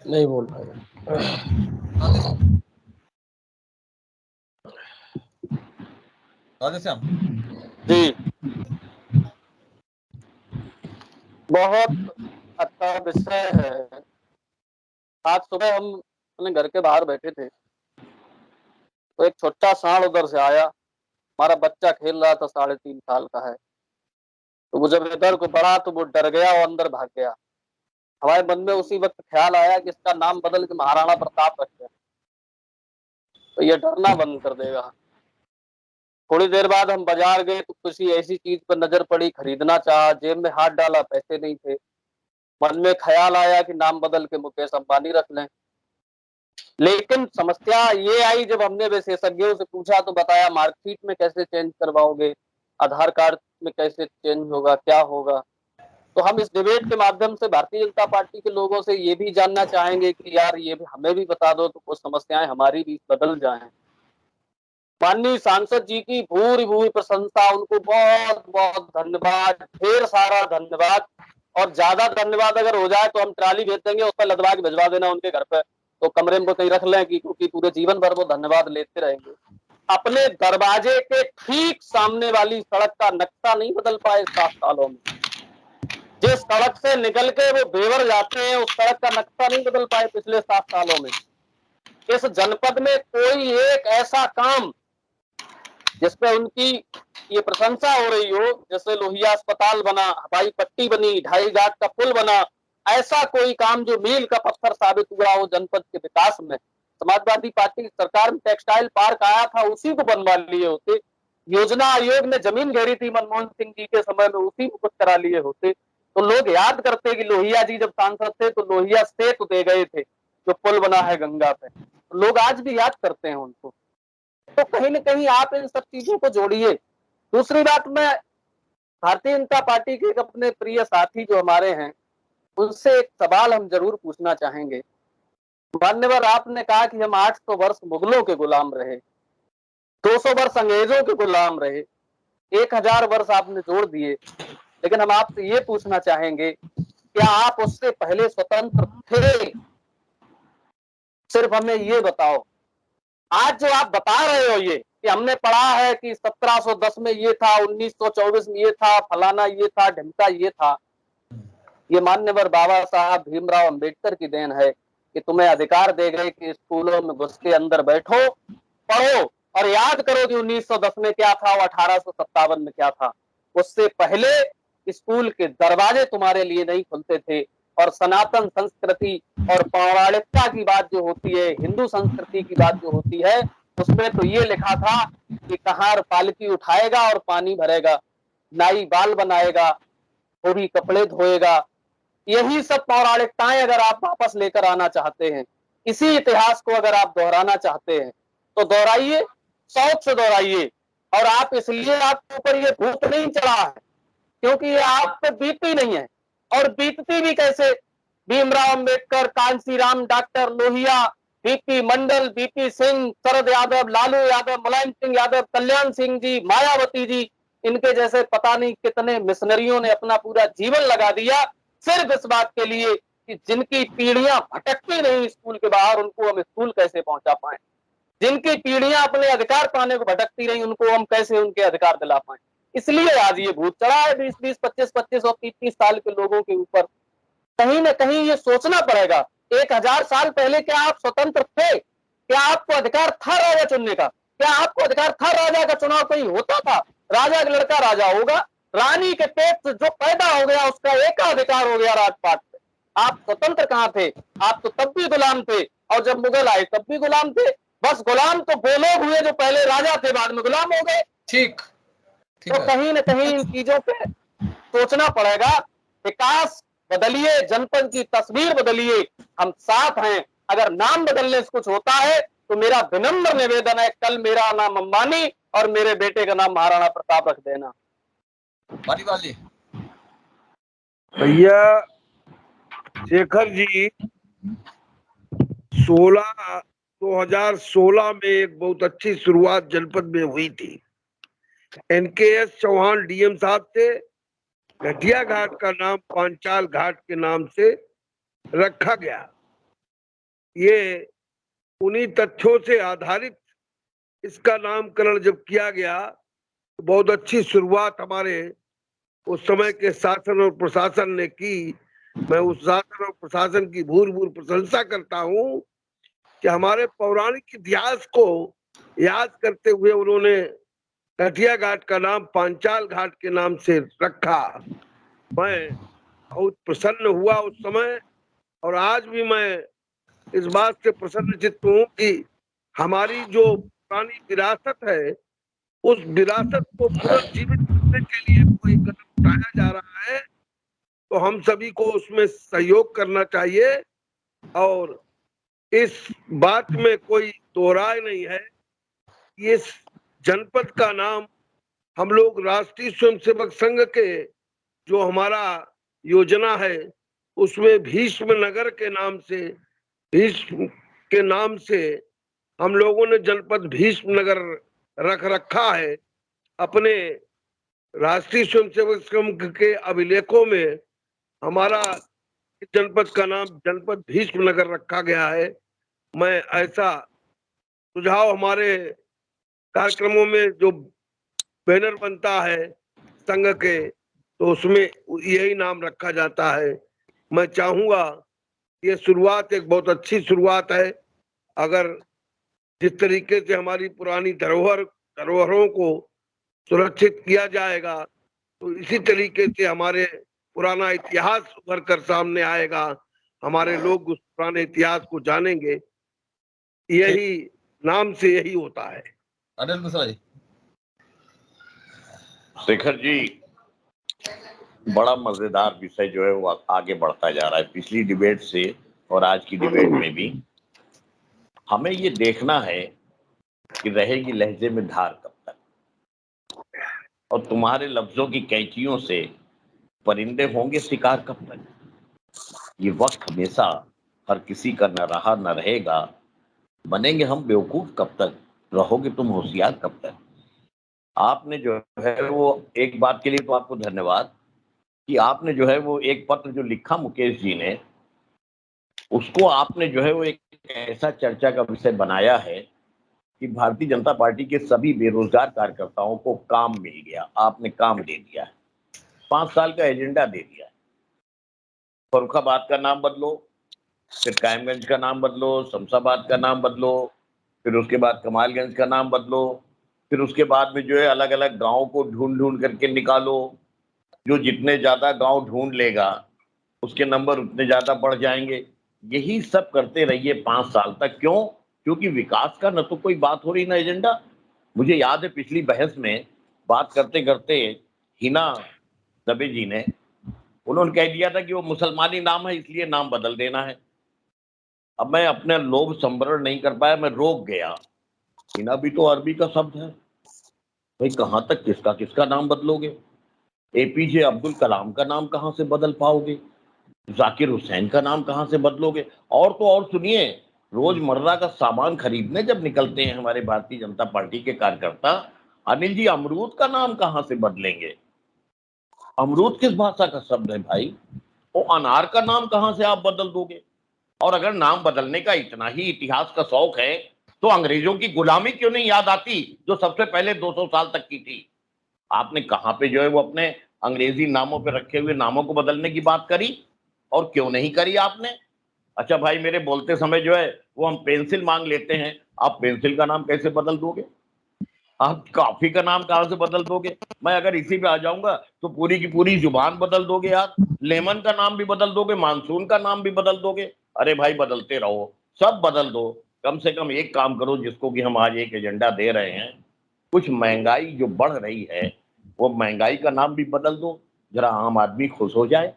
नहीं बोल पाएगा। राधेश्याम जी, बहुत अच्छा विषय है। आज सुबह हम अपने घर के बाहर बैठे थे तो एक छोटा सांड उधर से आया। हमारा बच्चा खेल रहा था, 3.5 साल का है। तो वो जब इधर को बढ़ा तो वो डर गया और अंदर भाग गया। हमारे मन में उसी वक्त ख्याल आया कि इसका नाम बदल के महाराणा प्रताप रखते हैं तो ये डरना बंद कर देगा। थोड़ी देर बाद हम बाजार गए तो किसी ऐसी चीज पर नजर पड़ी, खरीदना चाहा, जेब में हाथ डाला, पैसे नहीं थे। मन में ख्याल आया कि नाम बदल के मुकेश अंबानी रख लें। लेकिन समस्या ये आई, जब हमने विशेषज्ञों से पूछा तो बताया मार्कशीट में कैसे चेंज करवाओगे, आधार कार्ड में कैसे चेंज होगा, क्या होगा। तो हम इस डिबेट के माध्यम से भारतीय जनता पार्टी के लोगों से ये भी जानना चाहेंगे कि यार ये भी हमें भी बता दो तो कुछ समस्याएं हमारी भी बदल जाएं। माननीय सांसद जी की भूरी भूरी प्रशंसा, उनको बहुत बहुत धन्यवाद, ढेर सारा धन्यवाद। और ज्यादा धन्यवाद अगर हो जाए तो हम ट्राली भेज देंगे, उस पर लदवा के भिजवा देना उनके घर पे, तो कमरे में कहीं रख लें, क्योंकि पूरे जीवन भर वो धन्यवाद लेते रहेंगे। अपने दरवाजे के ठीक सामने वाली सड़क का नक्शा नहीं बदल पाए 7 सालों में। जिस सड़क से निकल के वो बेवर जाते हैं उस सड़क का नक्शा नहीं बदल पाए पिछले 7 सालों में। इस जनपद में कोई एक ऐसा काम जिसपे उनकी ये प्रशंसा हो रही हो, जैसे लोहिया अस्पताल बना, हवाई पट्टी बनी, 2.5 घाट का पुल बना, ऐसा कोई काम जो मील का पत्थर साबित हुआ हो जनपद के विकास में। समाजवादी पार्टी सरकार में टेक्सटाइल पार्क आया था, उसी को बनवा लिए होते। योजना आयोग ने जमीन घेरी थी मनमोहन सिंह जी के समय में, उसी को कुछ करा लिए होते। तो लोग याद करते कि लोहिया जी जब सांसद थे तो लोहिया सेतु दे गए थे, जो पुल बना है गंगा पे, तो लोग आज भी याद करते हैं उनको। तो कहीं ना कहीं आप इन सब चीजों को जोड़िए। दूसरी बात, मैं भारतीय जनता पार्टी के एक अपने प्रिय साथी जो हमारे हैं, उनसे एक सवाल हम जरूर पूछना चाहेंगे। मान्यवर, आपने कहा कि हम 800 वर्ष मुगलों के गुलाम रहे, 200 वर्ष अंग्रेजों के गुलाम रहे, 1000 वर्ष आपने जोड़ दिए, लेकिन हम आपसे ये पूछना चाहेंगे, क्या आप उससे पहले स्वतंत्र थे? सिर्फ हमें ये बताओ। आज जो आप बता रहे हो ये कि हमने पढ़ा है कि 1710 में ये था, 1924 में ये था, फलाना ये था, ढिमका ये था, ये मान्यवर बाबा साहब भीमराव अंबेडकर की देन है कि तुम्हें अधिकार दे गए कि स्कूलों में घुस के अंदर बैठो, पढ़ो और याद करो कि 1910 में क्या था और 1857 में क्या था। उससे पहले स्कूल के दरवाजे तुम्हारे लिए नहीं खुलते थे। और सनातन संस्कृति और पौराणिकता की बात जो होती है, हिंदू संस्कृति की बात जो होती है, उसमें तो ये लिखा था कि कहार पालकी उठाएगा और पानी भरेगा, नाई बाल बनाएगा, धोबी कपड़े धोएगा। यही सब पौराणिकताएं अगर आप वापस लेकर आना चाहते हैं, इसी इतिहास को अगर आप दोहराना चाहते हैं, तो दोहराइए, शौक से दोहराइए। और आप इसलिए आपके ऊपर ये भूत नहीं चढ़ा है क्योंकि ये आप पे बीतती नहीं है, और बीतती भी कैसे। भीमराव अंबेडकर, कांशीराम, डॉक्टर लोहिया, बीपी मंडल, बीपी सिंह, शरद यादव, लालू यादव, मुलायम सिंह यादव, कल्याण सिंह जी, मायावती जी, इनके जैसे पता नहीं कितने मिशनरियों ने अपना पूरा जीवन लगा दिया सिर्फ इस बात के लिए कि जिनकी पीढ़ियां भटकती नहीं स्कूल के बाहर, उनको हम स्कूल कैसे पहुंचा पाए। जिनकी पीढ़ियां अपने अधिकार पाने को भटकती रही, उनको हम कैसे उनके अधिकार दिला पाए। इसलिए आज ये भूत चढ़ा है 20-20, 25-25 और 30-30 साल के लोगों के ऊपर। कहीं ना कहीं ये सोचना पड़ेगा, 1000 साल पहले क्या आप स्वतंत्र थे? क्या आपको अधिकार था राजा चुनने का? क्या आपको अधिकार था राजा का चुनाव कहीं होता था? राजा का लड़का राजा होगा, रानी के पेट से जो पैदा हो गया उसका एकाधिकार हो गया राजपाट पे। आप स्वतंत्र कहाँ थे? आप तो तब भी गुलाम थे, और जब मुगल आए तब भी गुलाम थे। बस गुलाम तो वो लोग हुए जो पहले राजा थे, बाद में गुलाम हो गए। ठीक तो कहीं ना कहीं इन चीजों पे सोचना पड़ेगा। विकास बदलिए, जनपद की तस्वीर बदलिए, हम साथ हैं। अगर नाम बदलने से कुछ होता है तो मेरा विनम्र निवेदन है, कल मेरा नाम अंबानी और मेरे बेटे का नाम महाराणा प्रताप रख देना। वाली भैया शेखर जी, 2016 में एक बहुत अच्छी शुरुआत जनपद में हुई थी। NKS चौहान DM साहब से घटिया घाट का नाम पांचाल घाट के नाम से रखा गया। ये उन्हीं तथ्यों से आधारित इसका नामकरण जब किया गया तो बहुत अच्छी शुरुआत हमारे उस समय के शासन और प्रशासन ने की। मैं उस शासन और प्रशासन की भूर प्रशंसा करता हूं कि हमारे पौराणिक इतिहास को याद करते हुए उन्होंने घटिया घाट का नाम पांचाल घाट के नाम से रखा। मैं बहुत प्रसन्न हुआ उस समय, और आज भी मैं इस बात से प्रसन्नचित्त हूँ कि हमारी जो पुरानी विरासत है, उस विरासत को पुनर्जीवित करने के लिए कोई कदम उठाया जा रहा है, तो हम सभी को उसमें सहयोग करना चाहिए। और इस बात में कोई दो राय नहीं है कि इस जनपद का नाम हम लोग राष्ट्रीय स्वयंसेवक संघ के जो हमारा योजना है उसमें भीष्म नगर के नाम से, भीष्म के नाम से हम लोगों ने जनपद भीष्म नगर रख रखा है। अपने राष्ट्रीय स्वयंसेवक संघ के अभिलेखों में हमारा जनपद का नाम जनपद भीष्म नगर रखा गया है। मैं ऐसा सुझाव हमारे कार्यक्रमों में जो बैनर बनता है संघ के, तो उसमें यही नाम रखा जाता है। मैं चाहूंगा ये शुरुआत एक बहुत अच्छी शुरुआत है। अगर जिस तरीके से हमारी पुरानी धरोहरों को सुरक्षित किया जाएगा तो इसी तरीके से हमारे पुराना इतिहास उभर कर सामने आएगा, हमारे लोग उस पुराने इतिहास को जानेंगे। यही नाम से यही होता है। अनिल मिश्रा जी। शेखर जी, बड़ा मजेदार विषय जो है वो आगे बढ़ता जा रहा है। पिछली डिबेट से और आज की डिबेट में भी हमें ये देखना है कि रहेगी लहजे में धार कब तक, और तुम्हारे लफ्जों की कैंचियों से परिंदे होंगे शिकार कब तक। ये वक्त हमेशा हर किसी का न रहा न रहेगा। बनेंगे हम बेवकूफ कब तक, रहोगे तुम होशियार कब तक। आपने जो है वो एक बात के लिए तो आपको धन्यवाद कि आपने जो है वो एक पत्र जो लिखा मुकेश जी ने, उसको आपने जो है वो एक ऐसा चर्चा का विषय बनाया है कि भारतीय जनता पार्टी के सभी बेरोजगार कार्यकर्ताओं को काम मिल गया। आपने काम दे दिया है, 5 साल का एजेंडा दे दिया है। फर्रुखाबाद का नाम बदलो, फिर कायमगंज का नाम बदलो, शमशाबाद का नाम बदलो, फिर उसके बाद कमालगंज का नाम बदलो, फिर उसके बाद में जो है अलग अलग गाँव को ढूंढ ढूंढ करके निकालो। जो जितने ज्यादा गांव ढूंढ लेगा उसके नंबर उतने ज्यादा बढ़ जाएंगे। यही सब करते रहिए 5 साल तक। क्यों? क्योंकि विकास का न तो कोई बात हो रही ना एजेंडा। मुझे याद है पिछली बहस में बात करते करते हिना दबे जी ने उन्होंने कह दिया था कि वो मुसलमानी नाम है इसलिए नाम बदल देना है। अब मैं अपने लोभ संवरण नहीं कर पाया, मैं रोक गया। हिना भी तो अरबी का शब्द है भाई, कहां तक किसका किसका नाम बदलोगे। एपीजे अब्दुल कलाम का नाम कहां से बदल पाओगे, जाकिर हुसैन का नाम कहां से बदलोगे। और तो और सुनिए, रोजमर्रा का सामान खरीदने जब निकलते हैं हमारे भारतीय जनता पार्टी के कार्यकर्ता, अनिल जी अमरूद का नाम कहां से बदलेंगे। अमरूद किस भाषा का शब्द है भाई, वो अनार का नाम कहां से आप बदल दोगे। और अगर नाम बदलने का इतना ही इतिहास का शौक है तो अंग्रेजों की गुलामी क्यों नहीं याद आती जो सबसे पहले 200 साल तक की थी। आपने कहां पे जो है वो अपने अंग्रेजी नामों पे रखे हुए नामों को बदलने की बात करी, और क्यों नहीं करी आपने। अच्छा भाई, मेरे बोलते समय जो है वो हम पेंसिल मांग लेते हैं, आप पेंसिल का नाम कैसे बदल दोगे, आप कॉफी का नाम कहां से बदल दोगे। मैं अगर इसी पे आ जाऊंगा तो पूरी की पूरी जुबान बदल दोगे यार। लेमन का नाम भी बदल दोगे, मानसून का नाम भी बदल दोगे। अरे भाई बदलते रहो, सब बदल दो। कम से कम एक काम करो जिसको कि हम आज एक एजेंडा दे रहे हैं, कुछ महंगाई जो बढ़ रही है वो महंगाई का नाम भी बदल दो, जरा आम आदमी खुश हो जाए।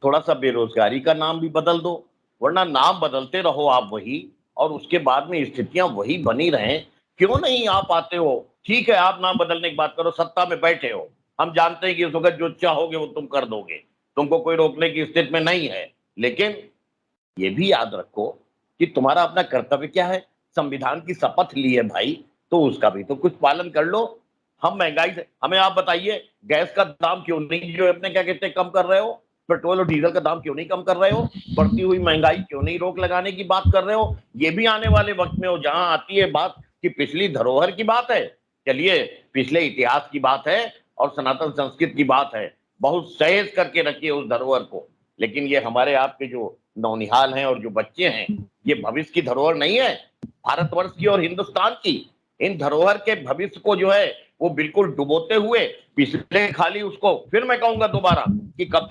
थोड़ा सा बेरोजगारी का नाम भी बदल दो, वरना नाम बदलते रहो आप वही, और उसके बाद में स्थितियां वही बनी रहें। क्यों नहीं आप आते हो। ठीक है, आप नाम बदलने की बात करो, सत्ता में बैठे हो, हम जानते हैं कि इस वक्त जो चाहोगे वो तुम कर दोगे, तुमको कोई रोकने की स्थिति में नहीं है। लेकिन ये भी याद रखो कि तुम्हारा अपना कर्तव्य क्या है। संविधान की शपथ ली है भाई, तो उसका भी तो कुछ पालन कर लो। हम महंगाई से, हमें आप बताइए, गैस का दाम क्यों नहीं जो अपने क्या कहते हैं कम कर रहे हो, पेट्रोल और डीजल का दाम क्यों नहीं कम कर रहे हो, बढ़ती हुई महंगाई क्यों नहीं रोक लगाने की बात कर रहे हो। ये भी आने वाले वक्त में हो जहां आती है बात कि पिछली धरोहर की बात है। चलिए, पिछले इतिहास की बात है और सनातन संस्कृति की बात है, बहुत सहेज करके रखिए उस धरोहर को। लेकिन ये हमारे आपके जो नौनिहाल हैं और जो बच्चे हैं, ये भविष्य की धरोहर नहीं है भारतवर्ष की और हिंदुस्तान की। इन धरोहर के भविष्य को जो है वो बिल्कुल डुबोते हुए पिछले खाली उसको, फिर मैं कहूंगा दोबारा कि कब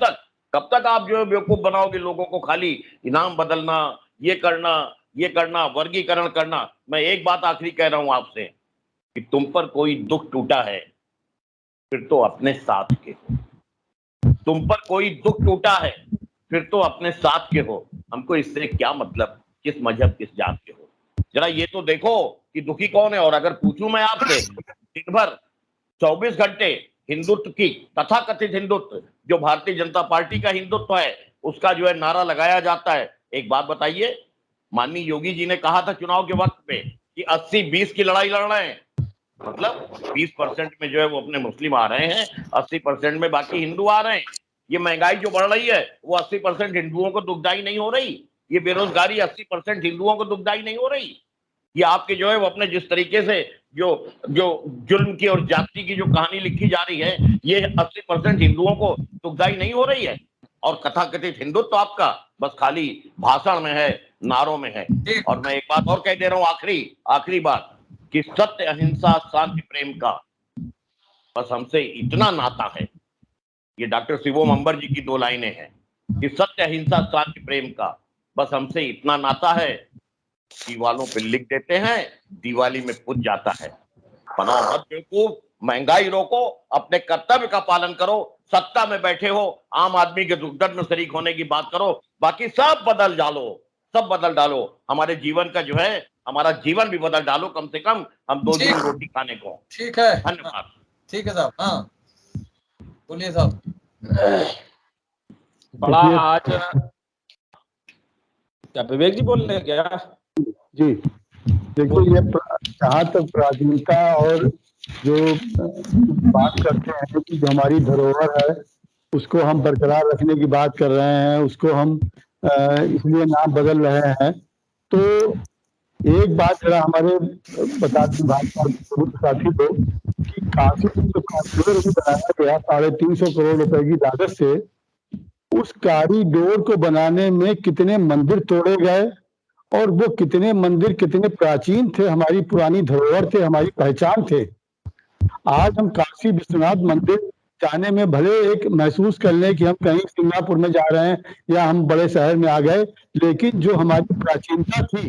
तक आप जो है बेवकूफ बनाओगे लोगों को, खाली इनाम बदलना, ये करना, वर्गीकरण करना। मैं एक बात आखिरी कह रहा हूं आपसे कि तुम पर कोई दुख टूटा है फिर तो अपने साथ के हो, तुम पर कोई दुख टूटा है फिर तो अपने साथ के हो। हमको इससे क्या मतलब किस मजहब किस जात के हो, जरा ये तो देखो कि दुखी कौन है। और अगर पूछूं मैं आपसे, दिन भर 24 घंटे हिंदुत्व की, तथाकथित हिंदुत्व जो भारतीय जनता पार्टी का हिंदुत्व है, उसका जो है नारा लगाया जाता है। एक बात बताइए, माननीय योगी जी ने कहा था चुनाव के वक्त पे कि 80-20 की लड़ाई लड़ रहे हैं, मतलब 20% में जो है वो अपने मुस्लिम आ रहे हैं, 80% में बाकी हिंदू आ रहे हैं। ये महंगाई जो बढ़ रही है वो 80% हिंदुओं को दुखदाई नहीं हो रही, ये बेरोजगारी 80% हिंदुओं को दुखदाई नहीं हो रही। ये आपके जो है वो अपने जिस तरीके से जो जो जुल्म की और जाति की जो कहानी लिखी जा रही है, ये 80% हिंदुओं को दुखदाई नहीं हो रही है। और कथाकथित हिंदुत्व तो आपका बस खाली भाषण में है, नारों में है। और मैं एक बात और कह दे रहा हूं, आखिरी बात, कि सत्य अहिंसा शांति प्रेम का बस हमसे इतना नाता है। ये डॉक्टर शिवोम अंबर जी की 2 लाइनें हैं कि सत्य अहिंसा शांति प्रेम का बस हमसे इतना नाता है, दीवालों पे लिख देते हैं, दिवाली में पूज जाता है। बनाओ मत बेवकूफ, महंगाई रोको, अपने कर्तव्य का पालन करो, सत्ता में बैठे हो, आम आदमी के दुख दर्द में शरीक होने की बात करो, बाकी सब बदल डालो, सब बदल डालो। हमारे जीवन का जो है, हमारा जीवन भी बदल डालो, कम से कम हम 2 दिन रोटी खाने को। ठीक है, धन्यवाद। ठीक है साहब। हाँ बोलिए साहब। बड़ा आज क्या विवेक जी बोल रहे हैं क्या? जी देखिए, ये जहाँ तक प्राचीनता और जो बात करते हैं कि जो हमारी धरोहर है उसको हम बरकरार रखने की बात कर रहे हैं, उसको हम इसलिए नाम बदल रहे हैं, तो एक बात जरा हमारे बता दें भाजपा साथी को कि काशी में जो कॉरिडोर बनाया गया 350 करोड़ रुपए की लागत से, उस कॉरिडोर को बनाने में कितने मंदिर तोड़े गए और वो कितने मंदिर कितने प्राचीन थे, हमारी पुरानी धरोहर थे, हमारी पहचान थे। आज हम काशी विश्वनाथ मंदिर जाने में भले एक महसूस कर लें कि हम कहीं सिंगापुर में जा रहे हैं या हम बड़े शहर में आ गए, लेकिन जो हमारी प्राचीनता थी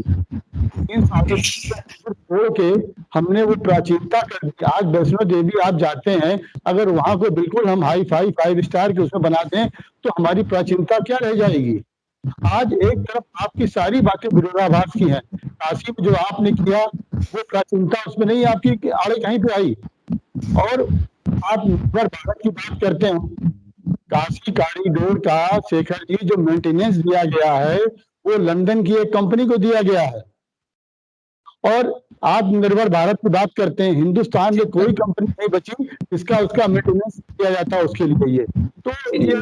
इन छोड़ के हमने वो प्राचीनता कर दी। आज वैष्णो देवी आप जाते हैं, अगर वहां को बिल्कुल हम हाई फाई 5 स्टार के उसमें बना दें तो हमारी प्राचीनता क्या रह जाएगी। आज एक तरफ आपकी सारी बातें विरोधाभास की हैं, काशी में जो आपने किया वो प्राचीनता उसमें नहीं, आपकी आड़े कहीं पे आई। और आप निर्भर भारत की बात करते हैं, काशी कॉरिडोर का शेखर जी जो मेंटेनेंस दिया गया है वो लंदन की एक कंपनी को दिया गया है। और आप निर्भर भारत की बात करते हैं, हिंदुस्तान में कोई कंपनी नहीं बची जिसका उसका मेंटेनेंस किया जाता है उसके लिए। ये तो ये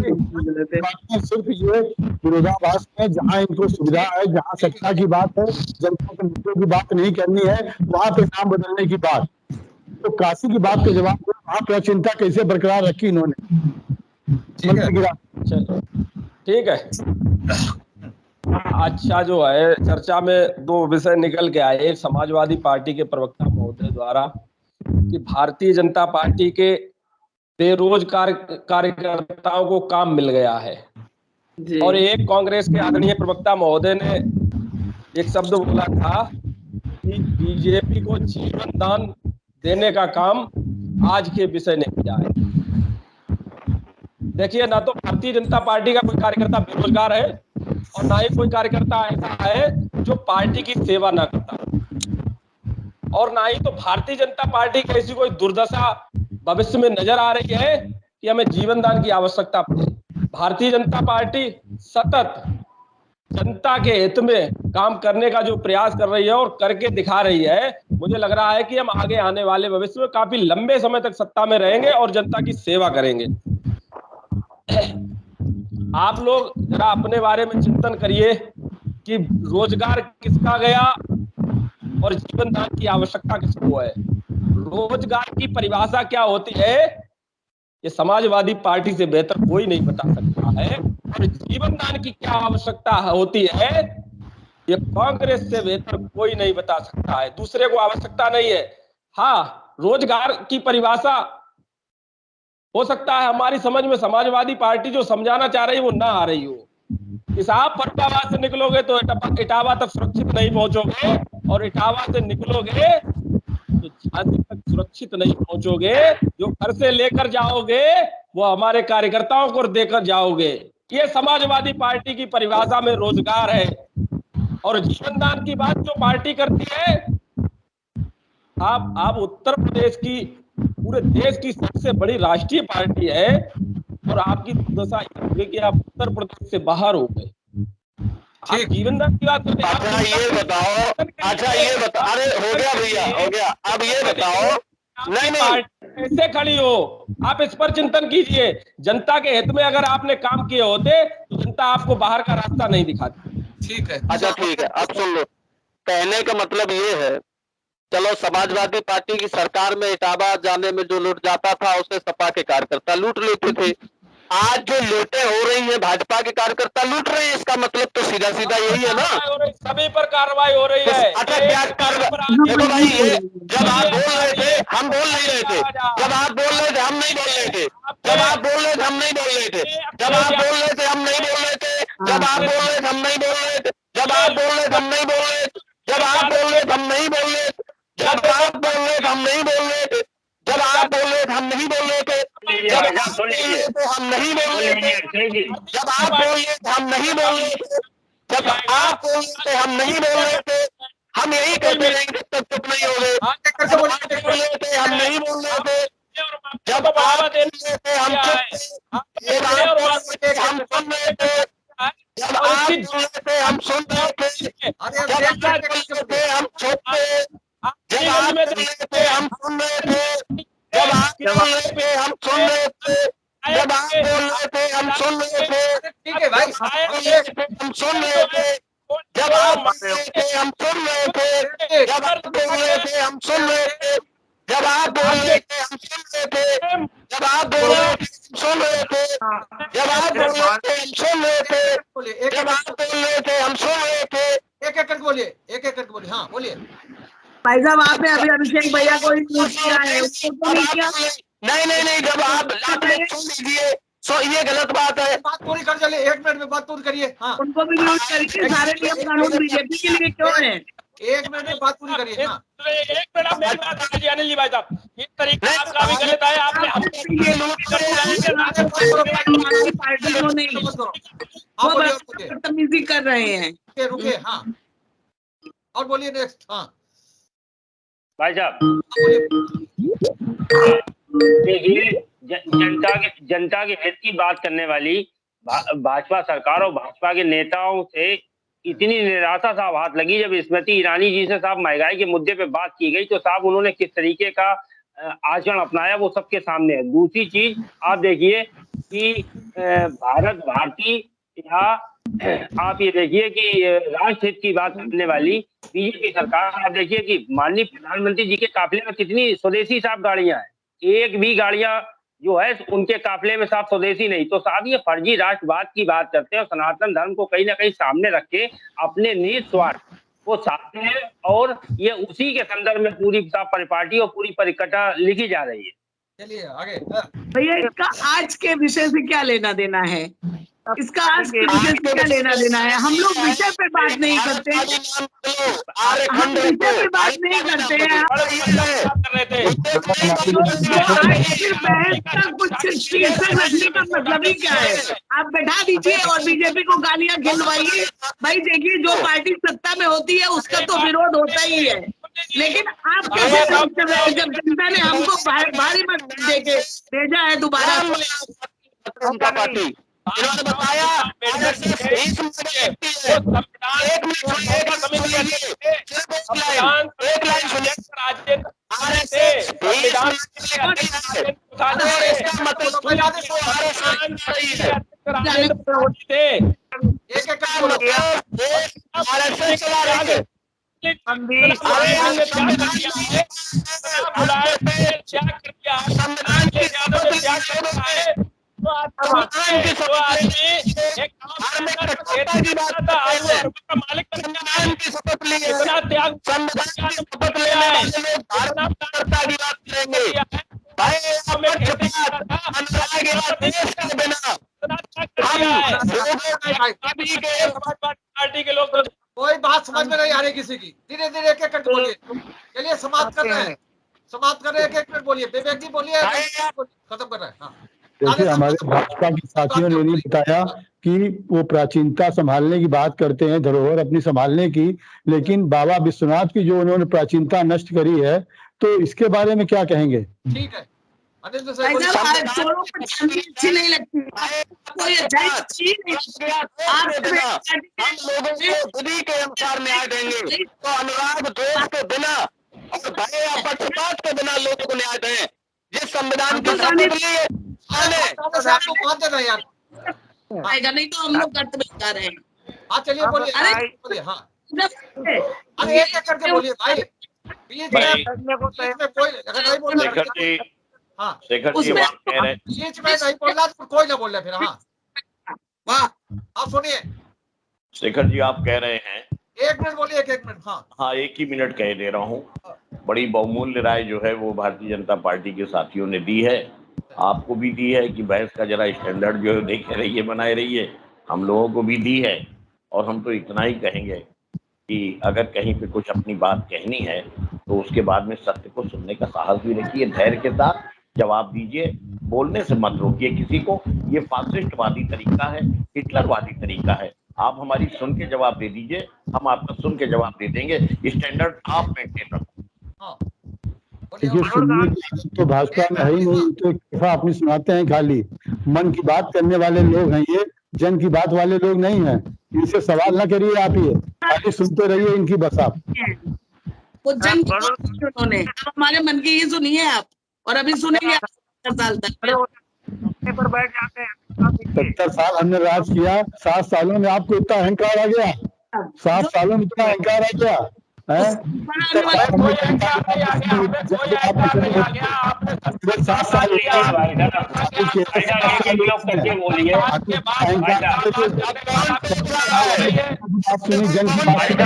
बातें सिर्फ ये विरोधाभास है, जहाँ इनको सुविधा है, जहाँ सत्ता की बात है, जनता के मुद्दों की बात नहीं करनी है, वहां पे नाम बदलने की बात। तो काशी की बात के जवाब में वहां प्राचीनता कैसे बरकरार रखी इन्होंने। ठीक है। अच्छा, जो है चर्चा में 2 विषय निकल के आए। एक समाजवादी पार्टी के प्रवक्ता महोदय द्वारा कि भारतीय जनता पार्टी के बेरोजगार कार्यकर्ताओं को काम मिल गया है, और एक कांग्रेस के आदरणीय प्रवक्ता महोदय ने एक शब्द बोला था कि बीजेपी को जीवन दान देने का काम आज के विषय ने किया है। देखिए, ना तो भारतीय जनता पार्टी का कोई कार्यकर्ता बेरोजगार है और ना ही कोई कार्यकर्ता ऐसा है जो पार्टी की सेवा ना करता, और ना ही तो भारतीय जनता पार्टी की ऐसी कोई दुर्दशा भविष्य में नजर आ रही है कि हमें जीवन दान की आवश्यकता पड़े। भारतीय जनता पार्टी सतत जनता के हित में काम करने का जो प्रयास कर रही है और करके दिखा रही है, मुझे लग रहा है कि हम आगे आने वाले भविष्य में काफी लंबे समय तक सत्ता में रहेंगे और जनता की सेवा करेंगे। आप लोग जरा अपने बारे में चिंतन करिए कि रोजगार किसका गया और जीवन दान की आवश्यकता किसको है। रोजगार की परिभाषा क्या होती है, ये समाजवादी पार्टी से बेहतर कोई नहीं बता सकता है, और जीवन दान की क्या आवश्यकता होती है ये कांग्रेस से बेहतर कोई नहीं बता सकता है। दूसरे को आवश्यकता नहीं है। हाँ, रोजगार की परिभाषा हो सकता है हमारी समझ में समाजवादी पार्टी जो समझाना चाह रही है वो ना आ रही हो। कि साहब फरुखाबाद से निकलोगे तो इटावा तक सुरक्षित नहीं पहुंचोगे, और इटावा से निकलोगे तो झांसी तक सुरक्षित नहीं पहुंचोगे। जो घर से लेकर जाओगे वो हमारे कार्यकर्ताओं को देकर जाओगे। ये समाजवादी पार्टी की परिभाषा में रोजगार है। और जीवन दान की बात जो पार्टी करती है, आप उत्तर प्रदेश की, पूरे देश की सबसे बड़ी राष्ट्रीय पार्टी है, और आपकी दुर्दशा ये कि आप उत्तर प्रदेश से बाहर हो गए। जीवन दान की बात करते हैं। अच्छा ये बताओ, अरे हो गया भैया, हो गया। अब ये बताओ, नहीं कैसे खड़ी हो, आप इस पर चिंतन कीजिए। जनता के हित में अगर आपने काम किए होते तो जनता आपको बाहर का रास्ता नहीं दिखाती। ठीक है, अच्छा ठीक है, अब सुन लो। कहने का मतलब ये है, चलो समाजवादी पार्टी की सरकार में इटावा जाने में जो लूट जाता था उसे सपा के कार्यकर्ता लूट लेते थे। आज जो लूटें हो रही है भाजपा के कार्यकर्ता लूट रहे हैं, इसका मतलब तो सीधा सीधा यही है ना, सभी पर कार्रवाई हो रही है। अच्छा क्या देखो भाई, ये जब आप बोल रहे थे हम बोल नहीं रहे थे, जब आप बोल रहे थे हम नहीं बोल रहे थे, जब आप बोल रहे थे हम नहीं बोल रहे थे, जब आप बोल रहे थे हम नहीं बोल रहे थे, जब आप बोल रहे थे हम नहीं बोल रहे थे, जब आप बोल रहे थे हम नहीं बोल रहे थे, जब आप बोल रहे थे हम नहीं बोल रहे थे, जब आप बोल रहे थे हम नहीं बोल रहे थे, जब आप बोल रहे थे हम नहीं बोल रहे थे, लीजिए भाई साहब, सुन लीजिए, हम नहीं बोल सुन रहे लीजिए, थे, सुनिए। जब आप बोल रहे थे हम नहीं बोल रहे थे, जब आप बोल रहे थे हम नहीं बोल रहे थे, हम यही कहते रहेंगे जब तक चुप नहीं हो गए। जब आप बोल रहे थे हम नहीं बोल रहे थे, जब आप बोल रहे थे हम चुप थे, जब आप बोल रहे थे हम सुन रहे थे, जब आप बोल रहे थे हम सुन रहे थे, जब आप बोल रहे थे हम चुप थे, जब आप बोल रहे थे हम सुन रहे थे, जब आप बोल रहे थे हम सुन रहे थे, जब आप बोल रहे थे हम सुन रहे थे, ठीक है भाई, हम सुन रहे थे, जब आप बोल रहे थे हम सुन रहे थे, जब आप बोल रहे थे हम सुन रहे थे, जब आप बोल रहे थे हम सुन रहे थे, जब आप बोल रहे थे हम सुन रहे थे, जब आप बोल रहे थे हम सुन रहे थे, जब आप बोल रहे थे हम सुन रहे थे। एक एक करके बोलिए, एक एक करके बोलिए, हाँ बोलिए। भाई साहब आपने अभी अभिषेक भैया को ही म्यूट किया है, उसको तो नहीं किया। नहीं, जब आप सुन लीजिए, सो ये गलत बात है। बात पूरी कर चलिए, 1 मिनट में बात पूरी करिए। हाँ, उनको भी म्यूट करिए, सारे नियम कानून बीजेपी के लिए क्यों है? 1 मिनट में बात पूरी करिए। हाँ, एक मिनट मेरी बात सुनिए अनिल जी भाई साहब, ये तरीका आपका भी गलत है। आपने पार्टी को नहीं, हाँ वो बोलिए, बदतमीजी कर रहे हैं। रुके, हाँ और बोलिए नेक्स्ट। हाँ भाई साहब देखिए, जनता के हित की बात करने वाली भाजपा सरकार और भाजपा के नेताओं से इतनी निराशा साहब हाथ लगी जब स्मृति ईरानी जी से साहब महंगाई के मुद्दे पे बात की गई, तो साहब उन्होंने किस तरीके का आचरण अपनाया वो सबके सामने है। दूसरी चीज आप देखिए कि भारत भारती या आप ये देखिए कि राष्ट्र हित की बात करने वाली बीजेपी सरकार, आप देखिए कि माननीय प्रधानमंत्री जी के काफिले में कितनी स्वदेशी साहब गाड़ियां हैं, एक भी गाड़ियां जो है उनके काफिले में साहब स्वदेशी नहीं। तो साहब ये फर्जी राष्ट्रवाद की बात करते हैं और सनातन धर्म को कहीं ना कहीं सामने रख के अपने निज स्वार्थ वो चाहते हैं, और ये उसी के संदर्भ में पूरी साहब परिपाटी और पूरी परिकथा लिखी जा रही है। चलिए आगे। भैया इसका आज के विषय से क्या लेना देना है? इसका आज के विषय से क्या लेना देना है? हम लोग विषय पे बात नहीं करते, हम विषय पे बात नहीं करते हैं। सिर्फ बहस का कुछ शीर्षक रखने का मतलब ही क्या है? आप बैठा दीजिए और बीजेपी को गालियां खिलवाइए। भाई देखिए, जो पार्टी सत्ता में होती है उसका तो विरोध होता ही है, लेकिन आप कैसे सोच रहे हैं जब जनता ने हमको भारी मत देके भेजा है दोबारा? पार्टी इन्होंने बताया एक लाइन सुनिए, पार्टी के लोग कोई बात समझ में नहीं आ रही किसी की। धीरे धीरे एक एक करके बोलिए। चलिए समाप्त कर रहे हैं, समाप्त कर रहे हैं। एक एक मिनट बोलिए, विवेक जी बोलिए, खत्म कर रहे हैं। हाँ देखिए, हमारे भाजपा के साथियों ने नहीं बताया कि वो प्राचीनता संभालने की बात करते हैं, धरोहर अपनी संभालने की, लेकिन बाबा विश्वनाथ की जो उन्होंने प्राचीनता नष्ट करी है, तो इसके बारे में क्या कहेंगे? ठीक है, चोरों को चांदी अच्छी नहीं लगती, कोई अच्छी नहीं लगती। हम लोगों को बुद्धि के अनुसार न्याय देंगे, तो अनुराग द्वेष के बिना और भय या पक्षपात के बिना लोगों को न्याय दें। जिस संविधान की शपथ लिए आपको बात देना यार आएगा, नहीं तो हम लोग कर्तव्य कर रहे हैं। हाँ चलिए बोलिए, बोलिए। हाँ अरे एक एक करके बोलिए भाई, बीच में कोई अगर नहीं बोल रहा, हाँ शेखर जी आप कह रहे हैं, बीच में नहीं बोल रहा तो कोई ना बोल रहा फिर। हाँ वाह, आप सुनिए शेखर जी आप कह रहे हैं, 1 मिनट बोलिए, 1 मिनट। हाँ 1 ही मिनट कह दे रहा हूँ। बड़ी बहुमूल्य राय जो है वो भारतीय जनता पार्टी के साथियों ने दी है, आपको भी दी है कि बहस का जरा स्टैंडर्ड जो है देखे रहिए, बनाए रहिए, हम लोगों को भी दी है। और हम तो इतना ही कहेंगे कि अगर कहीं पे कुछ अपनी बात कहनी है तो उसके बाद में सत्य को सुनने का साहस भी रखिए, धैर्य के साथ, जवाब दीजिए, बोलने से मत रोकिए किसी को। ये फासिस्टवादी तरीका है, हिटलरवादी तरीका है। आप हमारी सुन के जवाब दे दीजिए, हम आपका सुन के जवाब दे देंगे। स्टैंडर्ड आप मेंटेन रखो। देखिए, सुनने की आदत तो भाजपा में है ही नहीं, तो एक दफा अपनी सुनाते हैं खाली। मन की बात करने वाले लोग हैं ये, जन की बात वाले लोग नहीं हैं। इनसे सवाल ना करिए आप, ये खाली सुनते रहिए इनकी बस आप। वो जन की बात की उन्होंने, हमारे मन की ही सुनी है आप, और अभी सुनेंगे आप 70 साल तक। पर बैठ जाते हैं। 70 साल हमने राज किया, 7 सालों में आपको इतना अहंकार आ गया? 7 सालों में इतना अहंकार आ गया है? 7 साल करके बोलिए जन की जवाब आ गया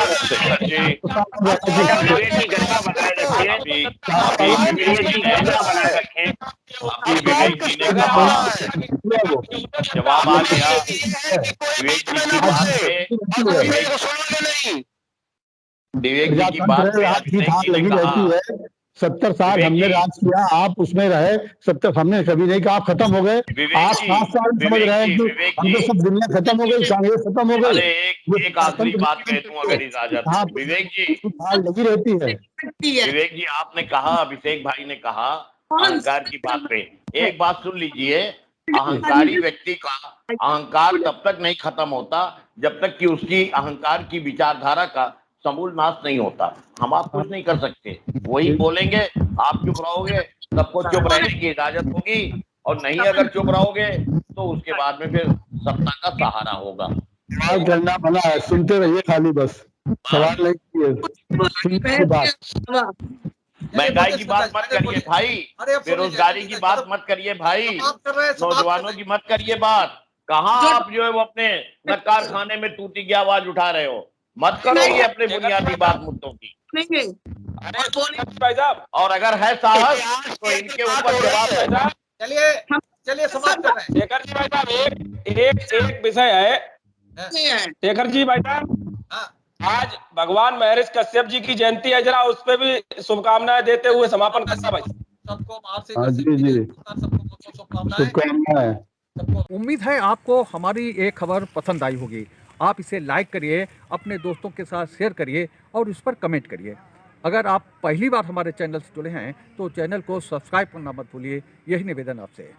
विवेक जी की बात पे। विवेक जी की बात पे अभिषेक जी ने कहा 70 साल हमने राज किया, आप उसमें रहे। 70 हमने कभी नहीं कहा आप खत्म हो गए। आप 7 साल समझ रहे हैं हम तो सब दुनिया खत्म हो गई, कांग्रेस खत्म हो गई। एक आखिरी बात कह दूं अगर इजाजत। विवेक जी लगी रहती है। विवेक जी आपने कहा, अभिषेक भाई ने कहा अहंकार की बात पे, एक बात सुन लीजिए। अहंकारी व्यक्ति का अहंकार तब तक नहीं खत्म होता जब तक कि उसकी अहंकार की विचारधारा का समूल नाश नहीं होता। हम आप कुछ नहीं कर सकते, वही बोलेंगे, आप चुप रहोगे, सबको चुप रहने की इजाजत होगी, और नहीं अगर चुप रहोगे तो उसके बाद में फिर सत्ता का सहारा होगा। सवाल करना भला है, सुनते रहिए खाली बस, सवाल नहीं किए। महंगाई की बात मत करिए भाई, बेरोजगारी की बात मत करिए भाई, नौजवानों की मत करिए बात। कहाँ आप जो है वो अपने न कारखाने में टूटी की आवाज उठा रहे हो? मत करो ये अपने बुनियादी बात मुद्दों की। और अगर है साहस तो इनके ऊपर जवाब। चलिए समाप्त कर रहे हैं। शेखर जी भाई साहब, एक विषय है। शेखर जी भाई साहब, आज भगवान महर्षि कश्यप जी की जयंती है, जरा उस पर भी शुभकामनाएं देते हुए समापन करना भाई। सबको महर्षि शुभकामनाएं। उम्मीद है आपको हमारी ये खबर पसंद आई होगी। आप इसे लाइक करिए, अपने दोस्तों के साथ शेयर करिए और उस पर कमेंट करिए। अगर आप पहली बार हमारे चैनल से जुड़े हैं तो चैनल को सब्सक्राइब करना मत भूलिए। यही निवेदन आपसे है।